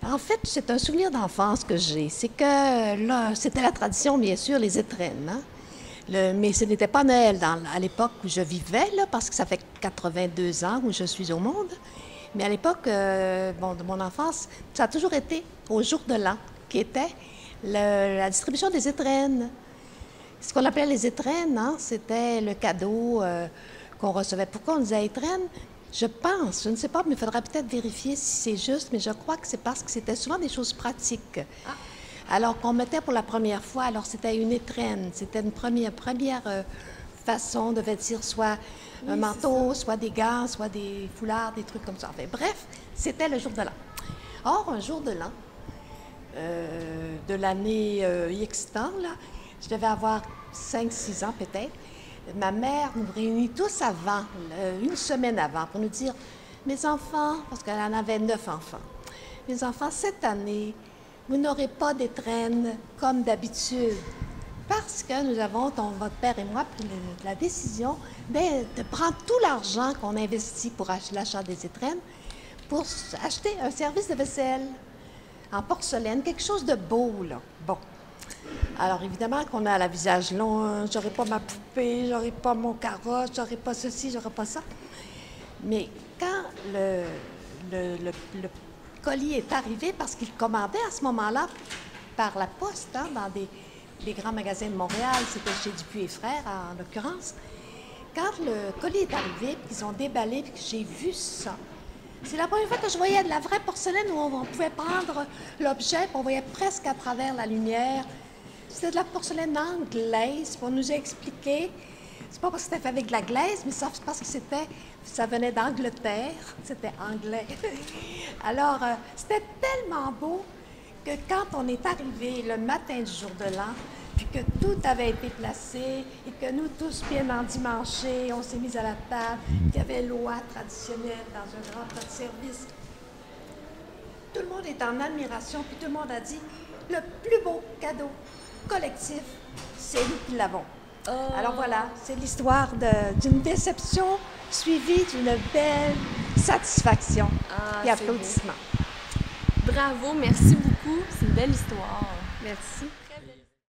En fait, c'est un souvenir d'enfance que j'ai. C'est que là, c'était la tradition, bien sûr, les étrennes, hein. Mais ce n'était pas Noël à l'époque où je vivais, là, parce que ça fait 82 ans où je suis au monde. Mais à l'époque, bon, de mon enfance, ça a toujours été au jour de l'an, qui était la distribution des étrennes. Ce qu'on appelait les étrennes, hein, c'était le cadeau qu'on recevait. Pourquoi on disait étrennes? Je pense, je ne sais pas, mais il faudra peut-être vérifier si c'est juste, mais je crois que c'est parce que c'était souvent des choses pratiques. Alors qu'on mettait pour la première fois, alors c'était une étrenne, c'était une première façon de vêtir soit un manteau, soit des gants, soit des foulards, des trucs comme ça. Enfin, bref, c'était le jour de l'an. Or, un jour de l'an, de l'année X temps, là, je devais avoir 5-6 ans peut-être. Ma mère nous réunit tous avant, une semaine avant, pour nous dire, mes enfants, parce qu'elle en avait 9 enfants, mes enfants, cette année, vous n'aurez pas d'étrennes comme d'habitude, parce que nous avons, votre père et moi, pris la décision de prendre tout l'argent qu'on investit pour l'achat des étrennes pour acheter un service de vaisselle en porcelaine, quelque chose de beau, là. Bon. Alors, évidemment qu'on a le visage long, j'aurais pas ma poupée, j'aurais pas mon carotte, j'aurais pas ceci, j'aurais pas ça. Mais quand le colis est arrivé, parce qu'il commandait à ce moment-là par la poste, hein, dans des grands magasins de Montréal, c'était chez Dupuis et Frères, en l'occurrence, quand le colis est arrivé, puis qu'ils ont déballé, puis que j'ai vu ça, c'est la première fois que je voyais de la vraie porcelaine où on pouvait prendre l'objet, puis on voyait presque à travers la lumière. C'était de la porcelaine anglaise, puis on nous a expliqué. C'est pas parce que c'était fait avec de la glaise, mais c'est parce que ça venait d'Angleterre, c'était anglais. Alors, c'était tellement beau que quand on est arrivé le matin du jour de l'an, puis que tout avait été placé et que nous tous bien endimanchés, on s'est mis à la table, il y avait l'oie traditionnelle dans un grand plat de service. Tout le monde est en admiration, puis tout le monde a dit, le plus beau cadeau collectif, c'est nous qui l'avons. Alors voilà, c'est l'histoire d'une déception suivie d'une belle satisfaction et applaudissements. Bravo, merci beaucoup, c'est une belle histoire. Merci.